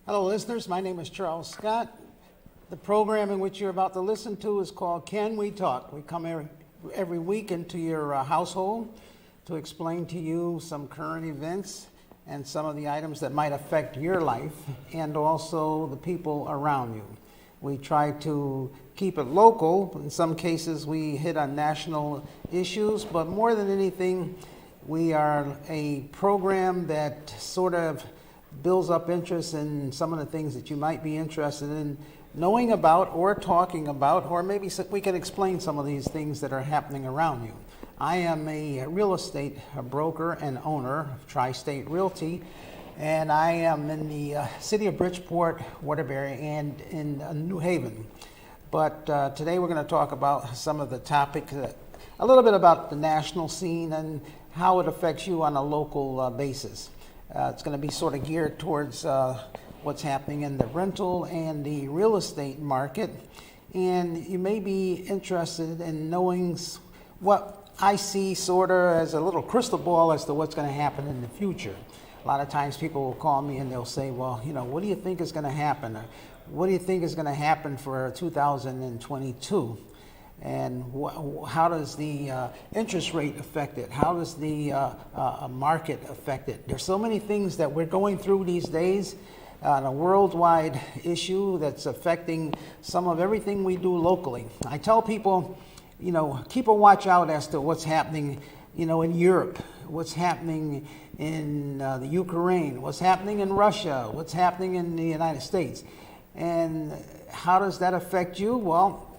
Hello, listeners. My name is Charles Scott. The program in which you're about to listen to is called Can We Talk? We come every week into your household to explain to you some current events and some of the items that might affect your life and also the people around you. We try to keep it local. In some cases, we hit on national issues, but more than anything, we are a program that sort of builds up interest in some of the things that you might be interested in knowing about or talking about, or maybe we can explain some of these things that are happening around you. I am a real estate broker and owner of Tri-State Realty, and I am in the city of Bridgeport, Waterbury, and in New Haven. But today we're going to talk about some of the topics, a little bit about the national scene and how it affects you on a local basis. It's going to be sort of geared towards what's happening in the rental and the real estate market. And you may be interested in knowing what I see sort of as a little crystal ball as to what's going to happen in the future. A lot of times people will call me and they'll say, well, what do you think is going to happen? Or what do you think is going to happen for 2022? And how does the interest rate affect it? How does the market affect it? There's so many things that we're going through these days on a worldwide issue that's affecting some of everything we do locally. I tell people, keep a watch out as to what's happening, in Europe, what's happening in the Ukraine, what's happening in Russia, what's happening in the United States. And how does that affect you? Well,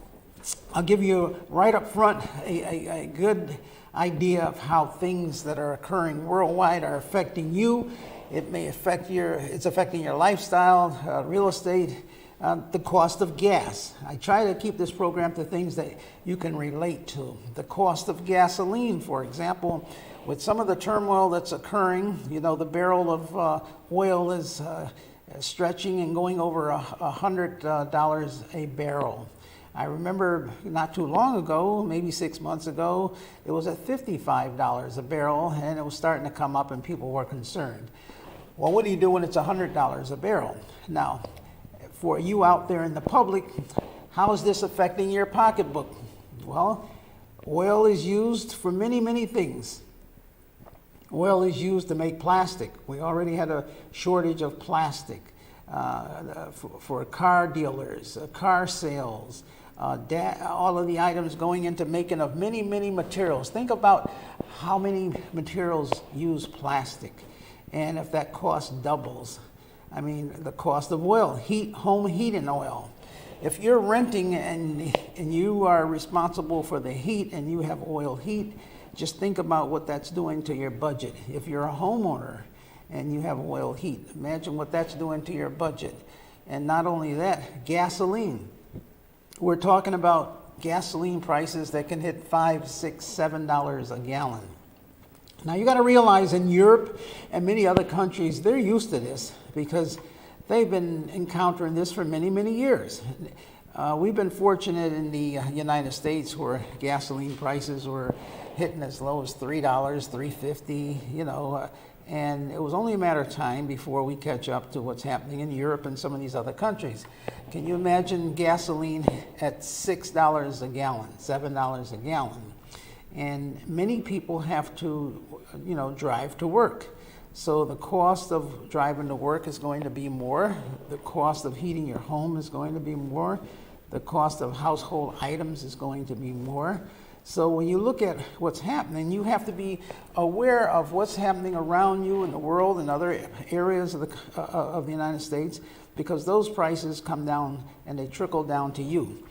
I'll give you right up front a good idea of how things that are occurring worldwide are affecting you. It may affect it's affecting your lifestyle, real estate, the cost of gas. I try to keep this program to things that you can relate to. The cost of gasoline, for example, with some of the turmoil that's occurring, the barrel of oil is stretching and going over $100 a barrel. I remember not too long ago, maybe 6 months ago, it was at $55 a barrel, and it was starting to come up and people were concerned. Well, what do you do when it's $100 a barrel? Now, for you out there in the public, how is this affecting your pocketbook? Well, oil is used for many, many things. Oil is used to make plastic. We already had a shortage of plastic for car dealers, car sales, all of the items going into making of many, many materials. Think about how many materials use plastic. And if that cost doubles, the cost of oil, home heating oil. If you're renting and you are responsible for the heat and you have oil heat, just think about what that's doing to your budget. If you're a homeowner and you have oil heat, imagine what that's doing to your budget. And not only that, gasoline. We're talking about gasoline prices that can hit $5, $6, $7 a gallon. Now you got to realize in Europe and many other countries, they're used to this because they've been encountering this for many, many years. We've been fortunate in the United States where gasoline prices were hitting as low as $3, $3.50, and it was only a matter of time before we catch up to what's happening in Europe and some of these other countries. Can you imagine gasoline at $6 a gallon, $7 a gallon? And many people have to, drive to work. So the cost of driving to work is going to be more. The cost of heating your home is going to be more. The cost of household items is going to be more. So when you look at what's happening, you have to be aware of what's happening around you in the world and other areas of the United States, because those prices come down and they trickle down to you.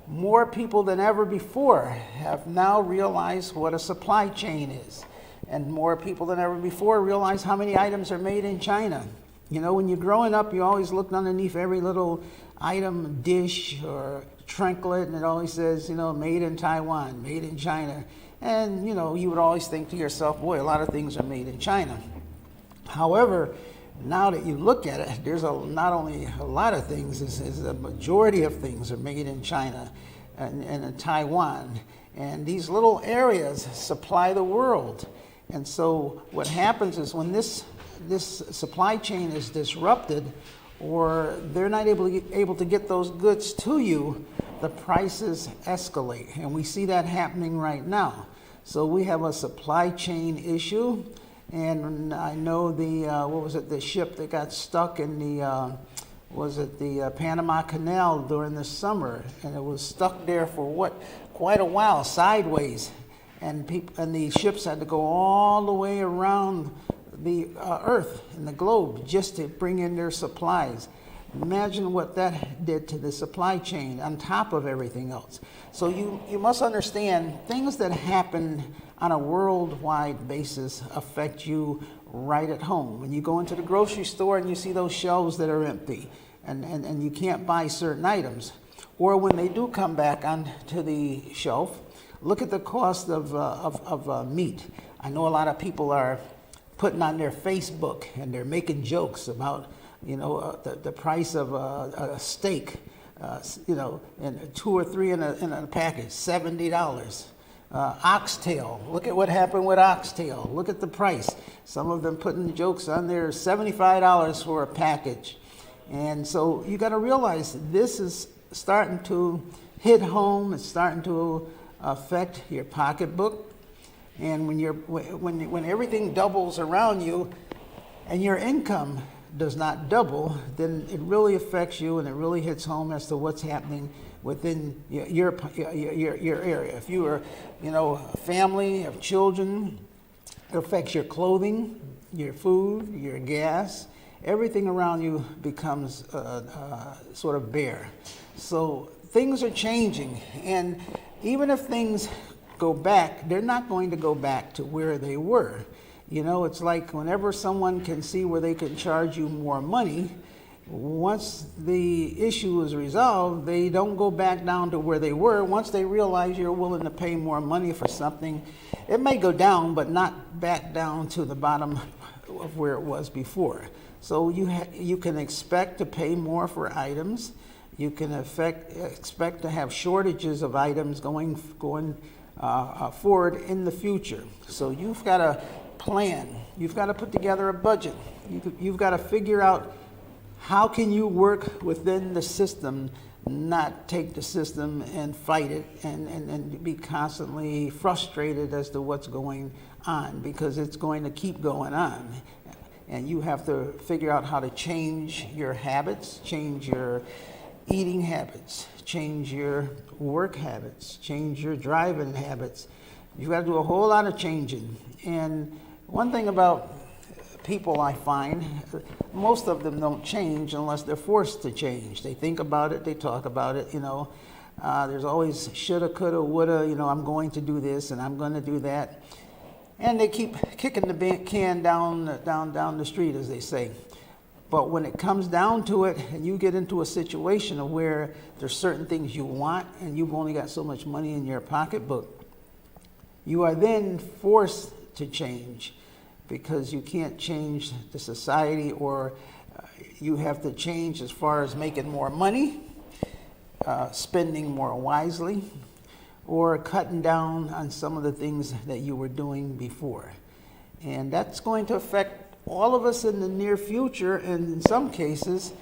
More people than ever before have now realized what a supply chain is. And more people than ever before realize how many items are made in China. When you're growing up, you always looked underneath every little item, dish or trinket, and it always says, made in Taiwan, made in China. And, you would always think to yourself, boy, a lot of things are made in China. However, now that you look at it, there's not only a lot of things, is a majority of things are made in China and in Taiwan. And these little areas supply the world. And so what happens is when this supply chain is disrupted, or they're not able to get those goods to you, the prices escalate. And we see that happening right now. So we have a supply chain issue. And I know the ship that got stuck in the Panama Canal during the summer, and it was stuck there for quite a while, sideways. And the ships had to go all the way around the earth and the globe just to bring in their supplies. Imagine what that did to the supply chain on top of everything else. So you must understand, things that happen on a worldwide basis affect you right at home. When you go into the grocery store and you see those shelves that are empty and you can't buy certain items, or when they do come back onto the shelf, look at the cost of meat. I know a lot of people are putting on their Facebook and they're making jokes about the price of a steak, and 2 or 3 in a package, $70. Oxtail, look at what happened with oxtail. Look at the price. Some of them putting jokes on there, $75 for a package. And so you got to realize this is starting to hit home. It's starting to affect your pocketbook. And when everything doubles around you and your income does not double, then it really affects you, and it really hits home as to what's happening within your area. If you are, a family of children, it affects your clothing, your food, your gas. Everything around you becomes sort of bare. So things are changing, and even if things go back, they're not going to go back to where they were. It's like whenever someone can see where they can charge you more money, once the issue is resolved, they don't go back down to where they were. Once they realize you're willing to pay more money for something, it may go down, but not back down to the bottom of where it was before. So you can expect to pay more for items. You can expect to have shortages of items going forward in the future. So you've got to plan. You've got to put together a budget. You've got to figure out how can you work within the system, not take the system and fight it and be constantly frustrated as to what's going on, because it's going to keep going on. And you have to figure out how to change your habits, change your eating habits, change your work habits, change your driving habits. You've got to do a whole lot of changing. And one thing about people, I find, most of them don't change unless they're forced to change. They think about it, they talk about it, there's always shoulda, coulda, woulda, I'm going to do this and I'm going to do that. And they keep kicking the can down the street, as they say. But when it comes down to it, and you get into a situation of where there's certain things you want and you've only got so much money in your pocketbook, you are then forced to change, because you can't change the society, or you have to change as far as making more money, spending more wisely, or cutting down on some of the things that you were doing before. And that's going to affect all of us in the near future, and in some cases,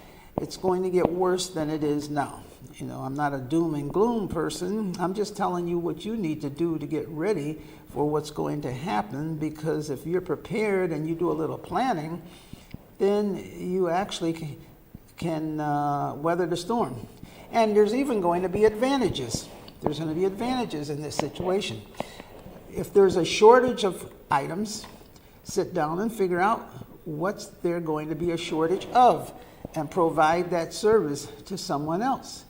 it's going to get worse than it is now. I'm not a doom and gloom person. I'm just telling you what you need to do to get ready for what's going to happen, because if you're prepared and you do a little planning, then you actually can weather the storm. And there's even going to be advantages. There's going to be advantages in this situation. If there's a shortage of items, sit down and figure out what's there going to be a shortage of, and provide that service to someone else.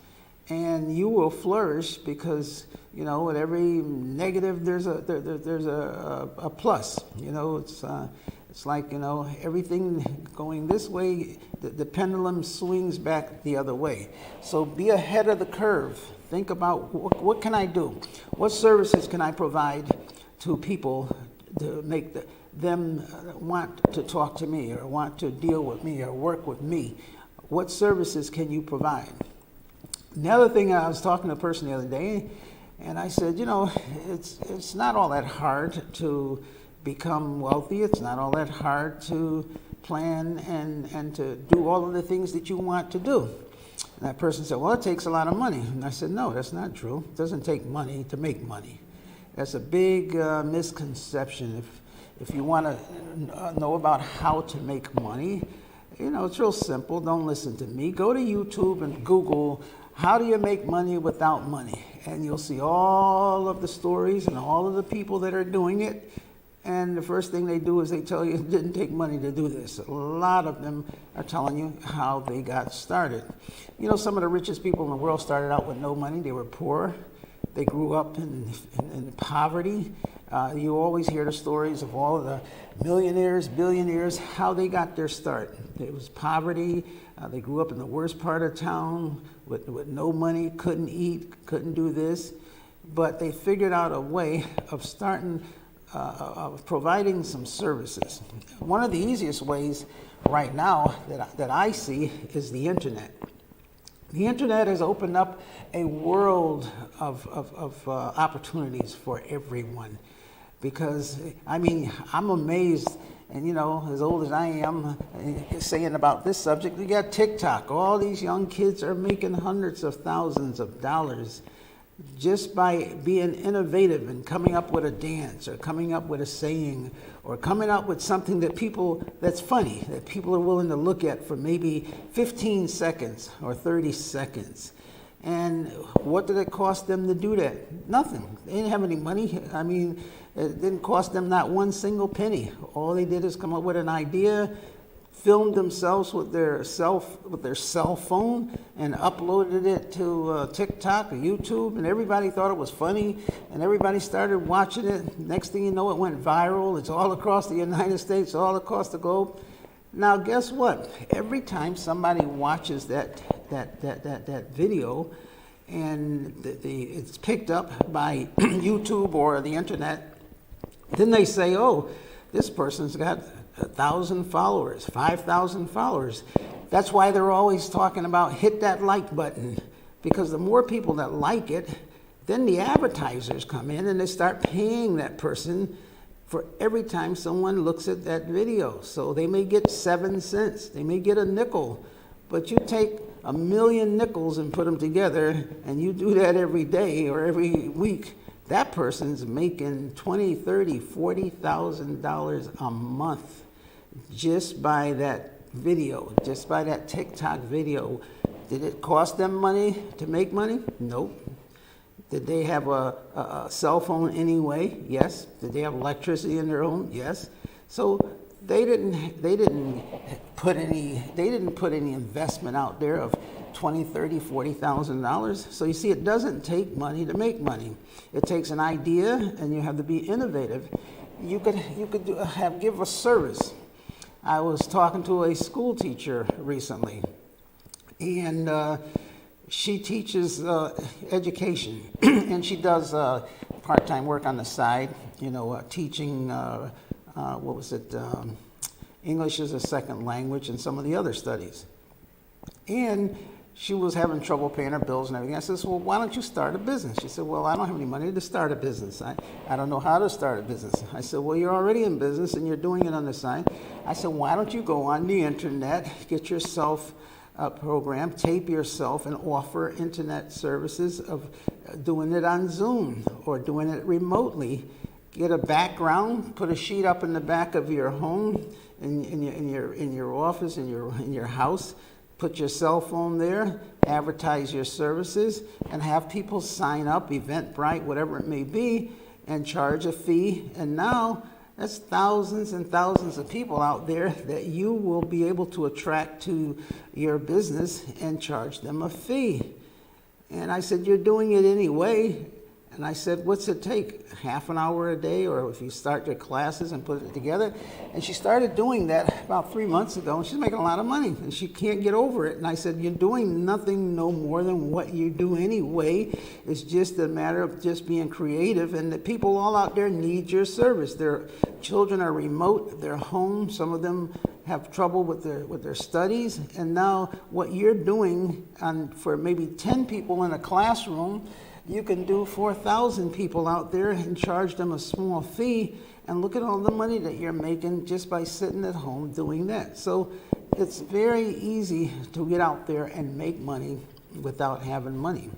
And you will flourish, because with every negative there's a plus. It's like everything going this way, the pendulum swings back the other way. So be ahead of the curve. Think about what can I do? What services can I provide to people to make them want to talk to me, or want to deal with me, or work with me? What services can you provide? The other thing, I was talking to a person the other day, and I said, it's not all that hard to become wealthy. It's not all that hard to plan and to do all of the things that you want to do. And that person said, well, it takes a lot of money. And I said, no, that's not true. It doesn't take money to make money. That's a big misconception. If you want to know about how to make money, it's real simple. Don't listen to me. Go to YouTube and Google, how do you make money without money? And you'll see all of the stories and all of the people that are doing it. And the first thing they do is they tell you it didn't take money to do this. A lot of them are telling you how they got started. Some of the richest people in the world started out with no money. They were poor. They grew up in poverty. You always hear the stories of all of the millionaires, billionaires, how they got their start. It was poverty. They grew up in the worst part of town with no money, couldn't eat, couldn't do this. But they figured out a way of starting of providing some services. One of the easiest ways right now that I see is the internet. The internet has opened up a world of opportunities for everyone. Because, I'm amazed, and as old as I am, saying about this subject, we got TikTok. All these young kids are making hundreds of thousands of dollars just by being innovative and coming up with a dance or coming up with a saying or coming up with something that's funny, that people are willing to look at for maybe 15 seconds or 30 seconds. And what did it cost them to do that? Nothing. They didn't have any money. It didn't cost them not one single penny. All they did is come up with an idea, filmed themselves with their cell phone, and uploaded it to TikTok or YouTube, and everybody thought it was funny, and everybody started watching it. Next thing you know, it went viral. It's all across the United States, all across the globe. Now, guess what? Every time somebody watches that video, and it's picked up by YouTube or the internet, then they say, oh, this person's got 1,000 followers, 5,000 followers. That's why they're always talking about hit that like button, because the more people that like it, then the advertisers come in and they start paying that person for every time someone looks at that video. So they may get 7 cents, they may get a nickel, but you take 1 million nickels and put them together, and you do that every day or every week, that person's making $20,000, $30,000, $40,000 a month just by that video, just by that TikTok video. Did it cost them money to make money? Nope. Did they have a cell phone anyway? Yes. Did they have electricity in their home? Yes. So they didn't put any investment out there of $20,000, $30,000, $40,000. So you see, it doesn't take money to make money. It takes an idea, and you have to be innovative. You could give a service. I was talking to a school teacher recently, and she teaches education, and she does part-time work on the side, teaching, English as a second language and some of the other studies. And she was having trouble paying her bills and everything. I said, well, why don't you start a business? She said, well, I don't have any money to start a business. I don't know how to start a business. I said, well, you're already in business and you're doing it on the side. I said, why don't you go on the internet, get yourself a program, tape yourself, and offer internet services of doing it on Zoom or doing it remotely. Get a background, put a sheet up in the back of your home, in your office, in your house. Put your cell phone there, advertise your services, and have people sign up, Eventbrite, whatever it may be, and charge a fee. And now that's thousands and thousands of people out there that you will be able to attract to your business and charge them a fee. And I said, you're doing it anyway. And I said, what's it take? Half an hour a day, or if you start your classes and put it together? And she started doing that about 3 months ago, and she's making a lot of money, and she can't get over it. And I said, you're doing nothing no more than what you do anyway. It's just a matter of just being creative, and the people all out there need your service. Their children are remote, they're home, some of them have trouble with their studies, and now what you're doing for maybe 10 people in a classroom, You can do 4,000 people out there and charge them a small fee, and look at all the money that you're making just by sitting at home doing that. So it's very easy to get out there and make money without having money.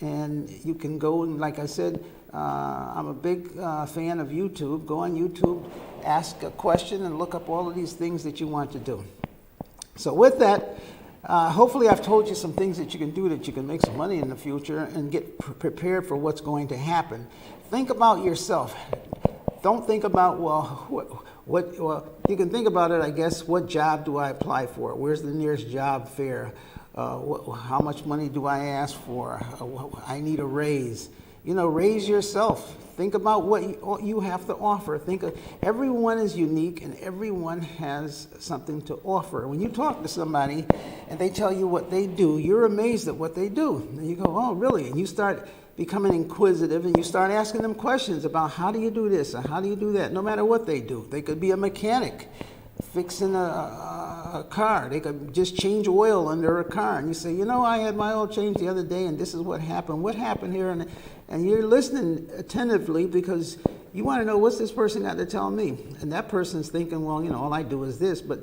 And you can go and, like I said, I'm a big fan of YouTube. Go on YouTube, ask a question, and look up all of these things that you want to do. So with that, hopefully I've told you some things that you can do that you can make some money in the future and get prepared for what's going to happen. Think about yourself. Don't think about, well, you can think about it, I guess, what job do I apply for? Where's the nearest job fair? How much money do I ask for? I need a raise. Raise yourself. Think about what you have to offer. Everyone is unique and everyone has something to offer. When you talk to somebody and they tell you what they do, you're amazed at what they do. And you go, oh, really? And you start becoming inquisitive and you start asking them questions about how do you do this or how do you do that, no matter what they do. They could be a mechanic fixing a car. They could just change oil under a car. And you say, I had my oil changed the other day and this is what happened. What happened here? And you're listening attentively because you want to know what's this person got to tell me. And that person's thinking, well, all I do is this. But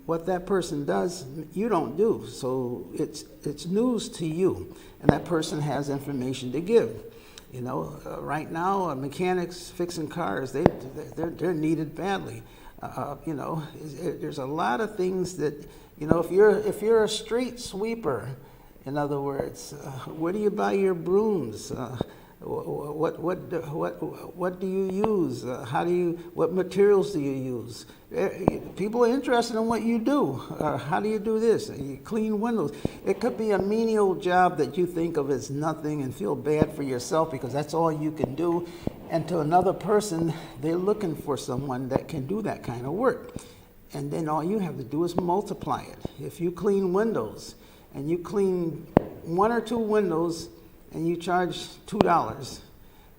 what that person does, you don't do. So it's news to you. And that person has information to give. Right now, mechanics fixing cars, they're needed badly. There's a lot of things that, if you're a street sweeper, in other words, where do you buy your brooms? What do you use? What materials do you use? People are interested in what you do. How do you do this? You clean windows. It could be a menial job that you think of as nothing and feel bad for yourself because that's all you can do. And to another person, they're looking for someone that can do that kind of work. And then all you have to do is multiply it. If you clean windows and you clean 1 or 2 windows and you charge $2,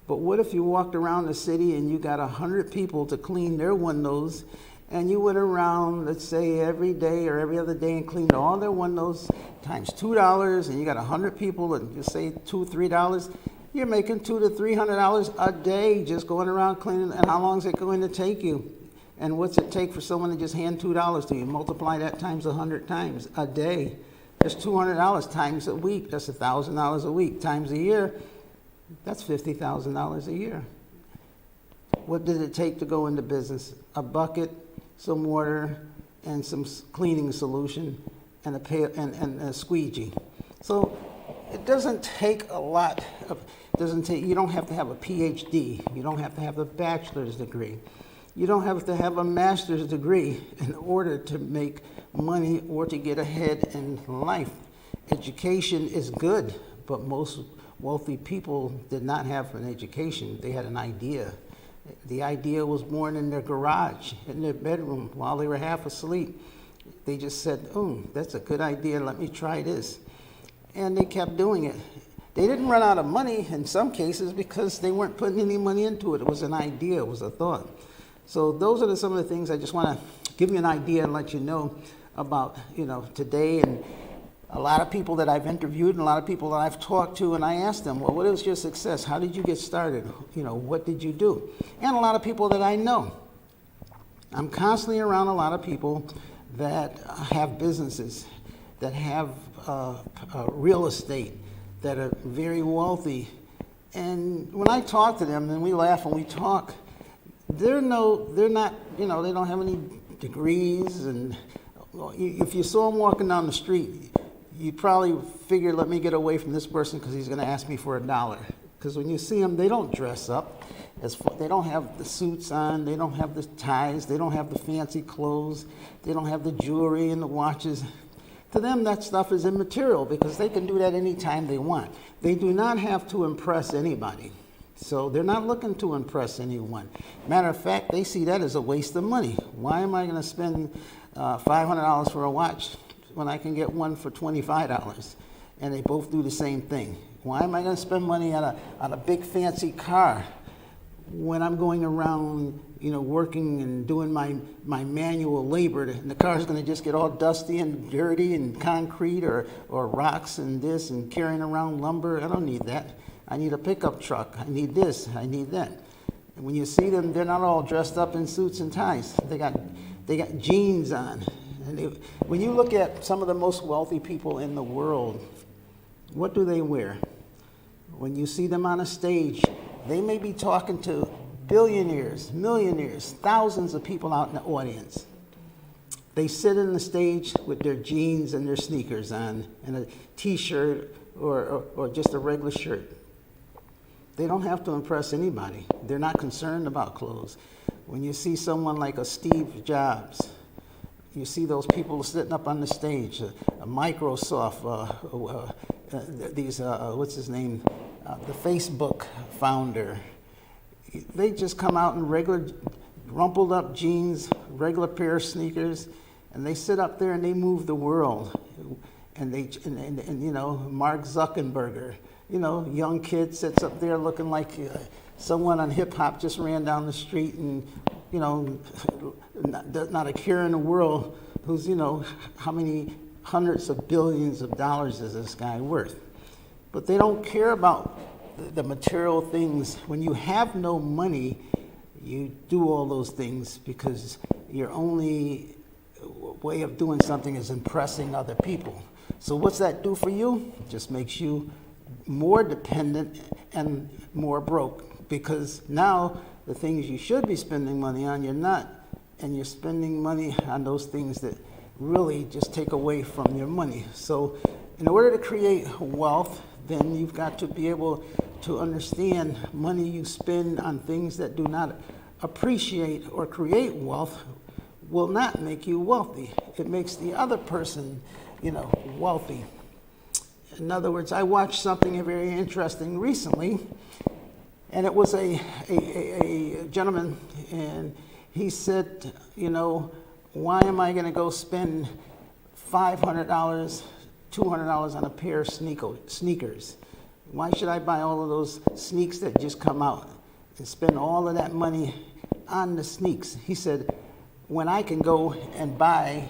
but what if you walked around the city and you got 100 people to clean their windows and you went around, let's say, every day or every other day and cleaned all their windows times $2 and you got 100 people and you say $2, $3, you're making $200 to $300 a day just going around cleaning. And how long is it going to take you? And what's it take for someone to just hand $2 to you? Multiply that times 100 times a day. That's $200 times a week. That's $1,000 a week times a year. That's $50,000 a year. What did it take to go into business? A bucket, some water, and some cleaning solution, and a squeegee. So it doesn't take a lot. You don't have to have a PhD. You don't have to have a bachelor's degree. You don't have to have a master's degree in order to make money or to get ahead in life. Education is good, but most wealthy people did not have an education. They had an idea. The idea was born in their garage, in their bedroom, while they were half asleep. They just said, that's a good idea, let me try this. And they kept doing it. They didn't run out of money in some cases because they weren't putting any money into it. It was an idea, it was a thought. So those are some of the things I just want to give you an idea and let you know about, today. And a lot of people that I've interviewed and a lot of people that I've talked to, and I asked them, well, what was your success? How did you get started? What did you do? And a lot of people that I know. I'm constantly around a lot of people that have businesses, that have real estate, that are very wealthy. And when I talk to them, and we laugh and we talk, they're not, they don't have any degrees. And if you saw them walking down the street, you'd probably figure, let me get away from this person because he's going to ask me for $1. Because when you see them, they don't dress up. They don't have the suits on. They don't have the ties. They don't have the fancy clothes. They don't have the jewelry and the watches. To them, that stuff is immaterial because they can do that anytime they want. They do not have to impress anybody. So they're not looking to impress anyone. Matter of fact, they see that as a waste of money. Why am I going to spend $500 for a watch when I can get one for $25? And they both do the same thing. Why am I going to spend money on a big fancy car when I'm going around, working and doing my manual labor, and the car's going to just get all dusty and dirty and concrete or rocks and this and carrying around lumber? I don't need that. I need a pickup truck. I need this. I need that. And when you see them, they're not all dressed up in suits and ties. They got jeans on. And when you look at some of the most wealthy people in the world, what do they wear? When you see them on a stage, they may be talking to billionaires, millionaires, thousands of people out in the audience. They sit on the stage with their jeans and their sneakers on and a t-shirt or just a regular shirt. They don't have to impress anybody. They're not concerned about clothes. When you see someone like a Steve Jobs, you see those people sitting up on the stage, a Microsoft, what's his name, the Facebook founder. They just come out in regular rumpled up jeans, regular pair of sneakers, and they sit up there and they move the world. And you know, Mark Zuckerberg, you know, young kid sits up there looking like someone on hip hop just ran down the street and, you know, not a care in the world, who's, you know, how many hundreds of billions of dollars is this guy worth? But they don't care about the material things. When you have no money, you do all those things because your only way of doing something is impressing other people. So what's that do for you? It just makes you more dependent and more broke, because now the things you should be spending money on, you're not, and you're spending money on those things that really just take away from your money. So in order to create wealth, then you've got to be able to understand money you spend on things that do not appreciate or create wealth will not make you wealthy. It makes the other person, you know, wealthy. In other words, I watched something very interesting recently, and it was a gentleman, and he said, you know, why am I going to go spend $500, $200 on a pair of sneakers? Why should I buy all of those sneaks that just come out and spend all of that money on the sneaks? He said, when I can go and buy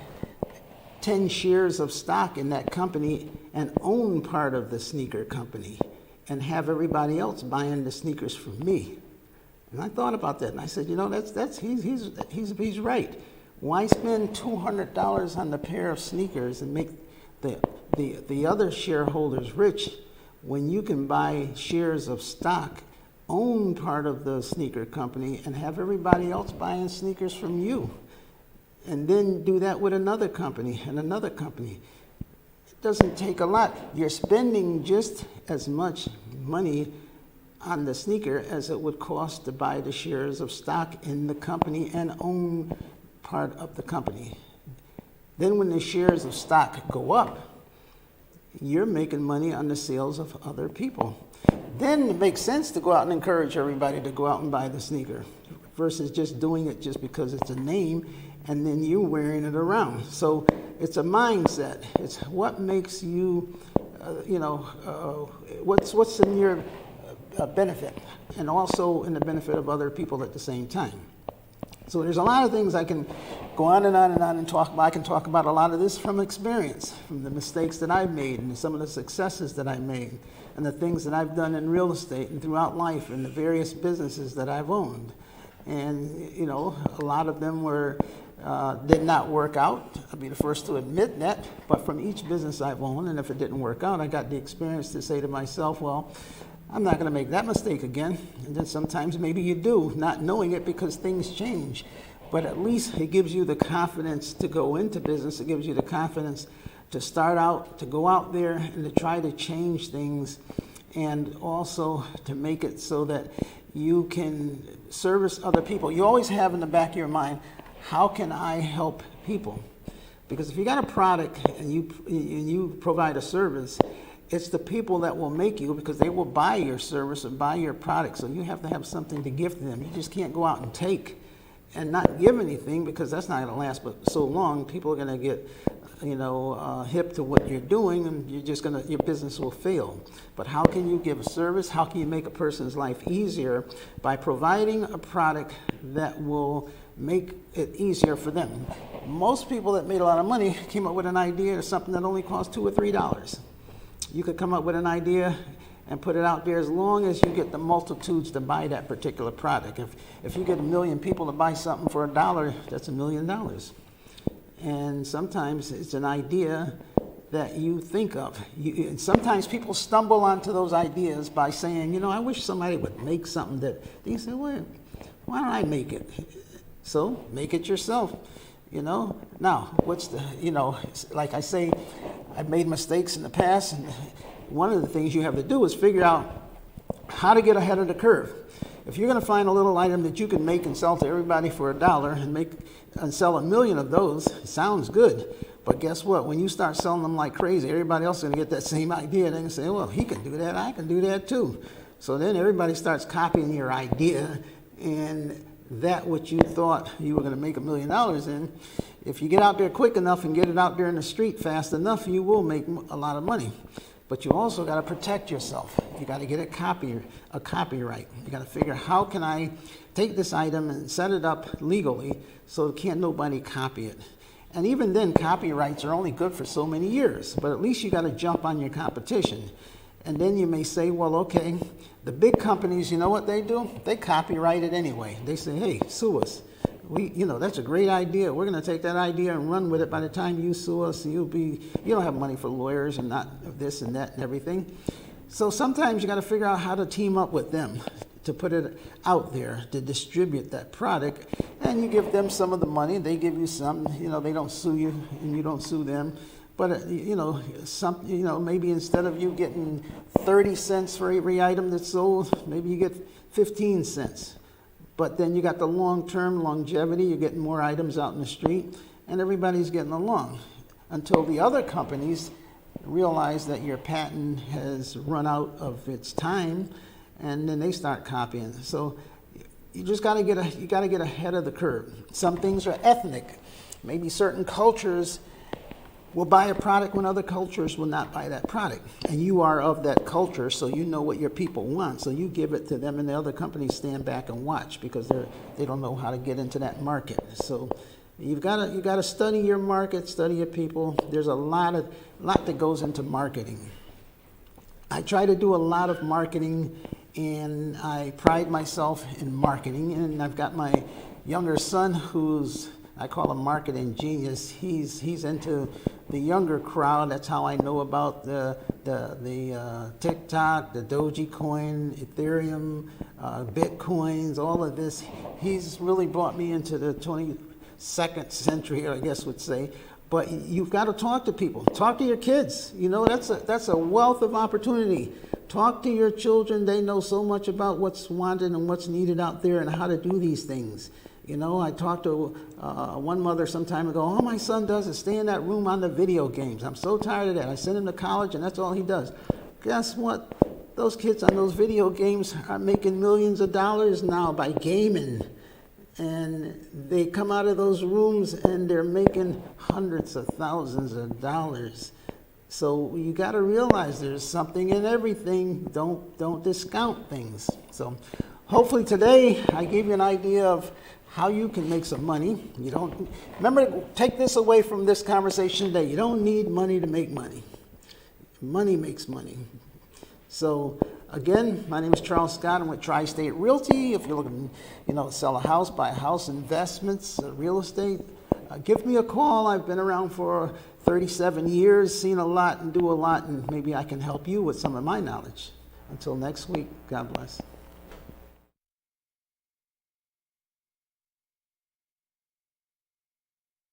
10 shares of stock in that company and own part of the sneaker company and have everybody else buying the sneakers from me. And I thought about that, and I said, you know, he's right. Why spend $200 on the pair of sneakers and make the other shareholders rich when you can buy shares of stock, own part of the sneaker company, and have everybody else buying sneakers from you? And then do that with another company and another company. It doesn't take a lot. You're spending just as much money on the sneaker as it would cost to buy the shares of stock in the company and own part of the company. Then when the shares of stock go up, you're making money on the sales of other people. Then it makes sense to go out and encourage everybody to go out and buy the sneaker versus just doing it just because it's a name and then you wearing it around. So it's a mindset. It's what makes you, what's in your benefit, and also in the benefit of other people at the same time. So there's a lot of things I can go on and on and on and talk about. I can talk about a lot of this from experience, from the mistakes that I've made and some of the successes that I've made and the things that I've done in real estate and throughout life and the various businesses that I've owned. And, you know, a lot of them did not work out. I'll be the first to admit that. But from each business I've owned, and if it didn't work out, I got the experience to say to myself, well, I'm not going to make that mistake again. And then sometimes maybe you do, not knowing it because things change. But at least it gives you the confidence to go into business. It gives you the confidence to start out, to go out there and to try to change things, and also to make it so that you can service other people. You always have in the back of your mind, how can I help people? Because if you got a product and you provide a service, it's the people that will make you, because they will buy your service or buy your product. So you have to have something to give to them. You just can't go out and take and not give anything, because that's not going to last but so long. People are going to get, hip to what you're doing, and your business will fail. But how can you give a service? How can you make a person's life easier by providing a product that will make it easier for them? Most people that made a lot of money came up with an idea of something that only cost $2 or $3. You could come up with an idea and put it out there as long as you get the multitudes to buy that particular product. If you get 1 million people to buy something for $1, that's $1 million. And sometimes it's an idea that you think of. And sometimes people stumble onto those ideas by saying, you know, I wish somebody would make something that, you say, well, why don't I make it? So make it yourself, you know. Now, what's the, you know, like I say, I've made mistakes in the past, and one of the things you have to do is figure out how to get ahead of the curve. If you're going to find a little item that you can make and sell to everybody for $1 and sell 1 million of those, it sounds good. But guess what? When you start selling them like crazy, everybody else is going to get that same idea. They're going to say, well, he can do that. I can do that too. So then everybody starts copying your idea, and that what you thought you were going to make $1 million in, if you get out there quick enough and get it out there in the street fast enough, you will make a lot of money. But you also got to protect yourself. You got to get a copyright. You got to figure, how can I take this item and set it up legally so can't nobody copy it? And even then, copyrights are only good for so many years, but at least you got to jump on your competition. And then you may say, well, okay, the big companies, you know what they do? They copyright it anyway. They say, hey, sue us. You know, that's a great idea. We're going to take that idea and run with it. By the time you sue us, you don't have money for lawyers and not this and that and everything. So sometimes you got to figure out how to team up with them to put it out there, to distribute that product, and you give them some of the money, they give you some, you know, they don't sue you and you don't sue them. But, you know, maybe instead of you getting 30 cents for every item that's sold, maybe you get 15 cents. But then you got the long-term longevity, you're getting more items out in the street, and everybody's getting along until the other companies realize that your patent has run out of its time, and then they start copying. So you just got to get ahead of the curve. Some things are ethnic. Maybe certain cultures will buy a product when other cultures will not buy that product. And you are of that culture, so you know what your people want. So you give it to them, and the other companies stand back and watch because they don't know how to get into that market. So you got to study your market, study your people. There's a lot that goes into marketing. I try to do a lot of marketing, and I pride myself in marketing. And I've got my younger son who's, I call him marketing genius. He's into the younger crowd. That's how I know about the TikTok, the Dogecoin, Ethereum, Bitcoins, all of this. He's really brought me into the 22nd century, I guess would say. But you've got to talk to people. Talk to your kids. You know, that's a wealth of opportunity. Talk to your children. They know so much about what's wanted and what's needed out there and how to do these things. You know, I talked to one mother some time ago. All my son does is stay in that room on the video games. I'm so tired of that. I sent him to college, and that's all he does. Guess what? Those kids on those video games are making millions of dollars now by gaming. And they come out of those rooms, and they're making hundreds of thousands of dollars. So you got to realize there's something in everything. Don't discount things. So hopefully today I gave you an idea of how you can make some money. Remember, take this away from this conversation today. You don't need money to make money. Money makes money. So again, my name is Charles Scott. I'm with Tri-State Realty. If you're looking, to sell a house, buy a house, investments, real estate, give me a call. I've been around for 37 years, seen a lot and do a lot, and maybe I can help you with some of my knowledge. Until next week, God bless.